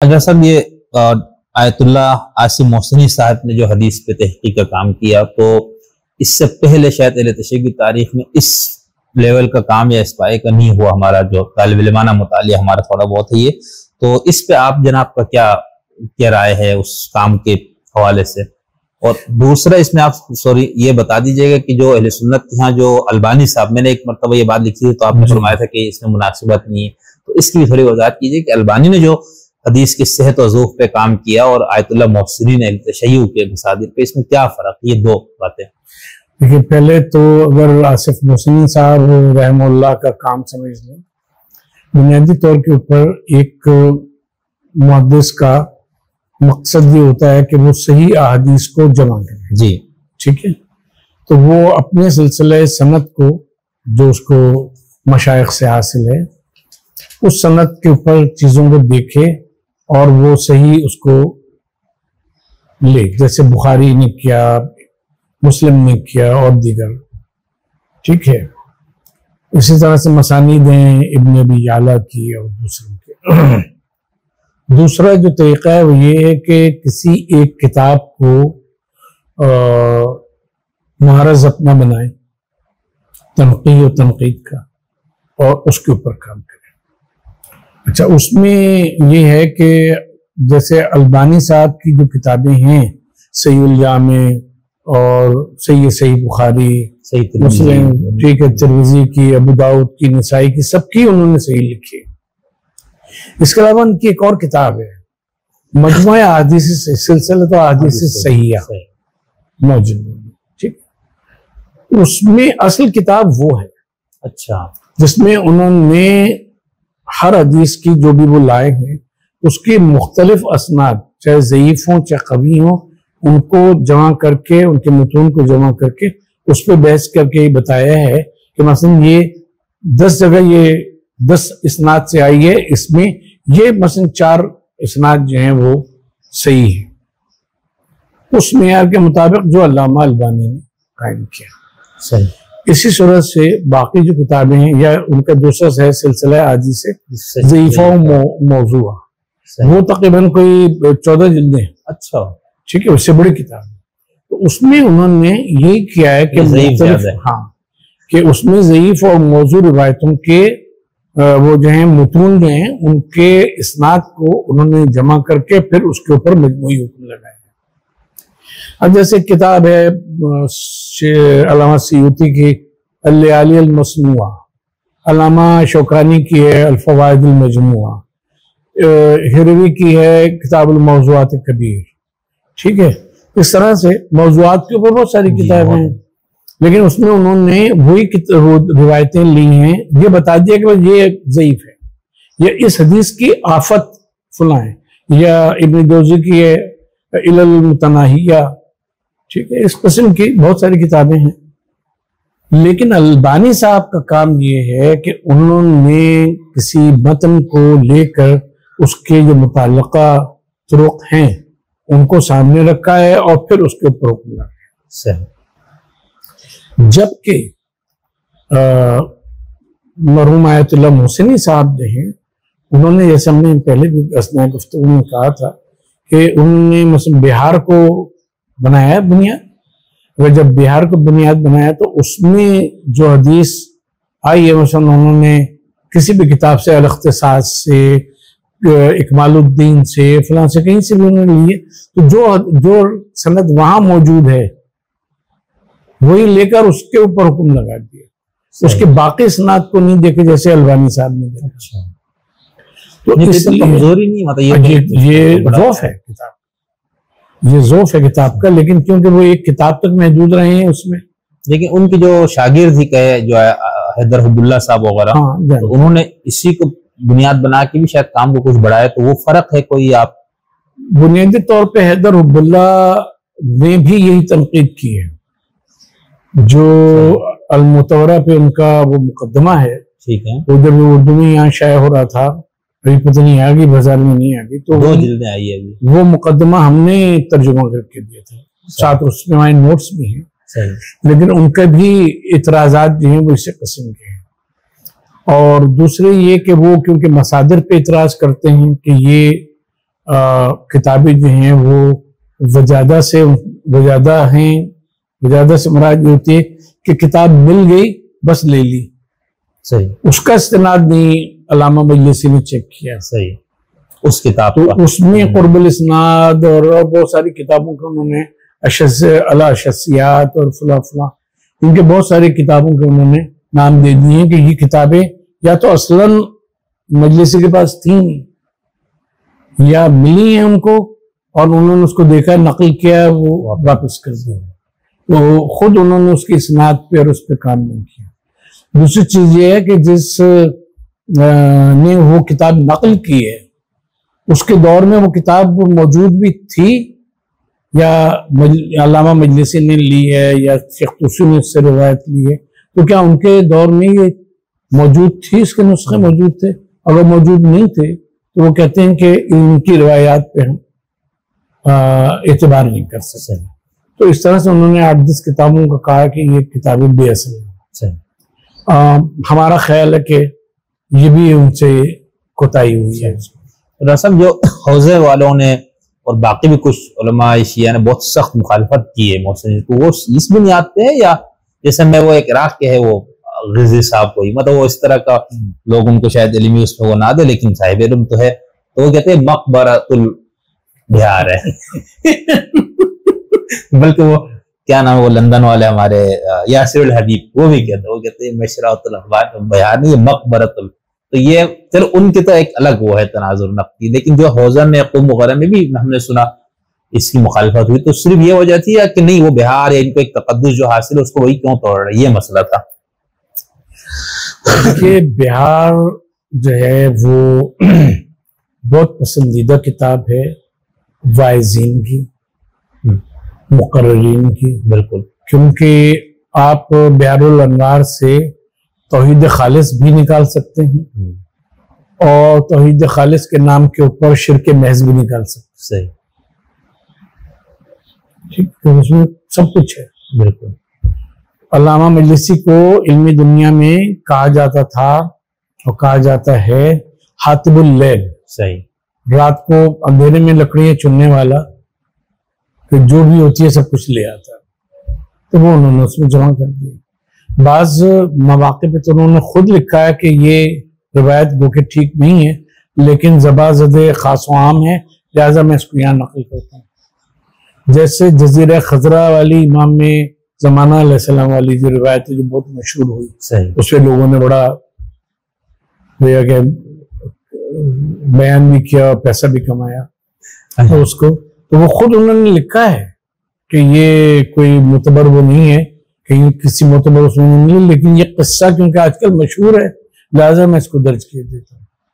اگر صاحب یہ آیت اللہ عاصم محسنی صاحب نے جو حدیث پہ تحقیق کا کام کیا، تو اس سے پہلے شاید اہل تشیع کی تاریخ میں اس لیول کا کام یا اس پائے کا نہیں ہوا. ہمارا جو طالب علمانہ مطالعہ ہمارا تھوڑا بہت ہے یہ، تو اس پہ آپ جناب کا کیا رائے ہے اس کام کے حوالے سے؟ اور دوسرا اس میں آپ یہ بتا دیجئے گا کہ جو اہل سنت یہاں جو البانی صاحب، میں نے ایک مرتبہ یہ بات لکھی تھی تو آپ نے فرمایا تھا کہ اس میں مناسبت نہیں ہے، تو اس کی بھی تھوڑی وضاحت کیجئے کہ البانی نے جو حدیث کی صحت و ضعف پہ کام کیا اور آیت اللہ محسنی نے اہل تشیع کے مصادر پہ، اس میں کیا فرق؟ یہ دو باتیں. دیکھیے، پہلے تو اگر آصف محسنی صاحب رحمہ اللہ کا کام سمجھ لیں، بنیادی طور کے اوپر ایک محدث کا مقصد یہ ہوتا ہے کہ وہ صحیح احادیث کو جمع کرے. جی ٹھیک ہے، تو وہ اپنے سلسلہ سند کو جو اس کو مشائخ سے حاصل ہے، اس سند کے اوپر چیزوں کو دیکھے اور وہ صحیح اس کو لے، جیسے بخاری نے کیا، مسلم نے کیا اور دیگر. ٹھیک ہے، اسی طرح سے مسانید ہیں ابن ابی یعلا کی اور دوسروں کے. دوسرا جو طریقہ ہے وہ یہ ہے کہ کسی ایک کتاب کو محرز اپنا بنائیں، تنقیح و تنقید کا، اور اس کے اوپر کام کریں. اچھا، اس میں یہ ہے کہ جیسے البانی صاحب کی جو کتابیں ہیں، صحیح الجامع اور صحیح بخاری، مسلم، ٹھیک ہے، ترمذی کی، ابو داؤد کی، نسائی کی، سب کی انہوں نے صحیح لکھی. اس کے علاوہ ان کی ایک اور کتاب ہے، مجموعہ احادیث سلسلۃ احادیث صحیحہ موجود ہے. ٹھیک، اس میں اصل کتاب وہ ہے، اچھا، جس میں انہوں نے ہر حدیث کی جو بھی وہ لائے ہیں، اس کی مختلف اسناد، چاہے ضعیف ہوں چاہے قوی ہوں، ان کو جمع کر کے، ان کے متون کو جمع کر کے اس پہ بحث کر کے یہ بتایا ہے کہ مثلا یہ 10 جگہ یہ 10 اسناد سے آئی ہے، اس میں یہ مثلا 4 اسناد جو ہیں وہ صحیح ہیں، اس معیار کے مطابق جو علامہ البانی نے قائم کیا. صحیح. اسی صورت سے باقی جو کتابیں ہیں، یا ان کا دوسرا ہے سلسلہ احادیث ضعیفہ و موضوعہ، وہ تقریباً کوئی 14 جلدیں ہیں. اچھا، ٹھیک ہے، اس سے بڑی کتاب ہے. تو اس میں انہوں نے یہی کیا ہے کہ کہ اس میں ضعیف اور موضوع روایتوں کے وہ جو ہیں متون جو ہیں، ان کے اسناد کو انہوں نے جمع کر کے پھر اس کے اوپر مجموعی حکم لگایا. اب جیسے کتاب ہے علامہ سیوطی کی الليالي المصنوعہ، علامہ شوکانی کی ہے الفوائد المجموعہ، ہروی کی ہے کتاب الموضوعات کبیر. ٹھیک ہے، اس طرح سے موضوعات کے اوپر بہت ساری کتابیں ہیں، لیکن اس میں انہوں نے وہی روایتیں لی ہیں، یہ بتا دیا کہ یہ ضعیف ہے، یا اس حدیث کی آفت فلاں ہے، یا ابن جوزی کی ہے علل المتناہیہ. ٹھیک ہے، اس قسم کی بہت ساری کتابیں ہیں. لیکن البانی صاحب کا کام یہ ہے کہ انہوں نے کسی متن کو لے کر اس کے جو متعلقہ طرق ہیں ان کو سامنے رکھا ہے اور پھر اس کے اوپر حکم لگایا ہے. جبکہ مرحوم آیت اللہ محسنی صاحب جو ہیں، انہوں نے، جیسے ہم نے پہلے بھی اثناء گفتگو میں کہا تھا، کہ انہوں نے مثلا بہار کو بنایا بنیاد. اگر جب بہار کو بنیاد بنایا تو اس میں جو حدیث آئی ہے، مثلا انہوں نے کسی بھی کتاب سے، الاختصاص سے، اکمال الدین سے، فلاں سے، کہیں سے بھی انہوں نے لیے، تو جو سند وہاں موجود ہے وہی لے کر اس کے اوپر حکم لگا دیا. اس کے باقی سند کو نہیں دیکھے، جیسے البانی صاحب نے دیکھا. تو اس لیے کمزوری نہیں، مطلب یہ ضعف ہے کتاب، یہ ضعف ہے کتاب کا، لیکن کیونکہ وہ ایک کتاب تک محدود رہے ہیں اس میں. لیکن ان کی جو شاگرد تھی جو حیدر حب اللہ صاحب وغیرہ، تو انہوں نے اسی کو بنیاد بنا کے بھی شاید کام کو کچھ بڑھایا، تو وہ فرق ہے کوئی؟ آپ بنیادی طور پہ حیدر حب اللہ نے بھی یہی تنقید کی ہے، جو المتورہ پہ ان کا وہ مقدمہ ہے. ٹھیک ہے، وہ جب اردو میں یہاں شائع ہو رہا تھا، ابھی پتہ نہیں آگی، بازار میں نہیں آگی، تو 2 جلدیں آئی ہے ابھی. وہ مقدمہ ہم نے ترجمہ کر کے دیا تھا، ساتھ اس میں ہمارے نوٹس بھی ہیں. لیکن ان کے بھی اعتراضات جو ہیں وہ اسی قسم کے ہیں. اور دوسرے یہ کہ وہ کیونکہ مصادر پہ اعتراض کرتے ہیں کہ یہ کتابیں جو ہیں وہ وجادہ سے ہیں. وجادہ سے مراد یہ ہوتی ہے کہ کتاب مل گئی بس لے لی. صحیح. اس کا استناد نہیں علامہ مجلسی نے چیک کیا. صحیح. اس کتاب تو اس میں قرب الاسناد اور بہت ساری کتابوں کا انہوں نے اشسیات اور فلاں فلاں ان کے بہت ساری کتابوں کے انہوں نے نام دے دیے ہیں کہ یہ کتابیں یا تو اصلاً مجلسی کے پاس تھیں یا ملی ہیں ان کو اور انہوں نے اس کو دیکھا نقل کیا وہ واپس کر دیا. تو خود انہوں نے اس کی اسناد پہ اور اس پہ کام نہیں کیا. دوسری چیز یہ ہے کہ جس نے وہ کتاب نقل کی ہے اس کے دور میں وہ کتاب موجود بھی تھی یا علامہ مجلسی نے لی ہے یا شیخ طوسی نے اس سے روایت لی ہے. تو کیا ان کے دور میں یہ موجود تھی, اس کے نسخے موجود تھے؟ اگر موجود نہیں تھے تو وہ کہتے ہیں کہ ان کی روایات پہ ہم اعتبار نہیں کر سکتے. تو اس طرح سے انہوں نے 8-10 کتابوں کا کہا کہ یہ کتابیں بے اصل ہیں. ہمارا خیال ہے کہ یہ بھی ان سے کوتاہی ہوئی ہے. رسم جو حوزے والوں نے اور باقی بھی کچھ علماء شیعہ نے بہت سخت مخالفت کی ہے محسن کو, وہ اس بنیاد پہ ہے یا جیسے میں وہ ایک عراق کے ہے وہ غزی صاحب کوئی مطلب وہ اس طرح کا لوگ ان کو شاید علمی اس میں وہ نہ دے لیکن صاحب علم تو ہے, تو وہ کہتے ہیں مقبرۃ البہار ہے. بلکہ وہ کیا نام ہے وہ لندن والے ہمارے یاسر الحبیب وہ بھی کہتے ہیں مشرعۃ البہار نہیں, یہ مقبرۃ تو یہ پھر ان کے تو ایک الگ وہ ہے تناظر نقدی. لیکن جو حوزہ میں قم وغیرہ میں بھی ہم نے سنا اس کی مخالفت ہوئی, تو صرف یہ وجہ تھی کہ نہیں وہ بہار ہے ان کو ایک تقدس جو حاصل ہے اس کو وہی کیوں توڑ رہا ہے, یہ مسئلہ تھا. کہ بہار جو ہے وہ بہت پسندیدہ کتاب ہے واعظین کی, مقررین کی. بالکل. کیونکہ آپ بہار الانوار سے توحید خالص بھی نکال سکتے ہیں اور توحید خالص کے نام کے اوپر شرک محض بھی نکال سکتے ہیں. صحیح. اس میں سب کچھ ہے. بالکل. علامہ مجلسی کو علمی دنیا میں کہا جاتا تھا اور کہا جاتا ہے حاطب اللیل. صحیح. رات کو اندھیرے میں لکڑیاں چننے والا, کہ جو بھی ہوتی ہے سب کچھ لے آتا ہے. تو وہ انہوں نے اس میں جمع کر دیا. بعض مواقع پہ تو انہوں نے خود لکھا ہے کہ یہ روایت گو کہ ٹھیک نہیں ہے لیکن زبا زدِ خاص و عام ہے لہٰذا میں اس کو یہاں نقل کرتا ہوں. جیسے جزیرہ خضرہ والی امام میں زمانہ علیہ السلام والی جو روایت ہے جو بہت مشہور ہوئی. صحیح. اس پہ لوگوں نے بڑا کہ بیان بھی کیا اور پیسہ بھی کمایا. تو اس کو تو وہ خود انہوں نے لکھا ہے کہ یہ کوئی معتبر وہ نہیں ہے, کہیں کسی معتبر اس میں نہیں, لیکن یہ قصہ کیونکہ آج کل مشہور ہے لہٰذا میں اس کو درج کر دیتا ہوں.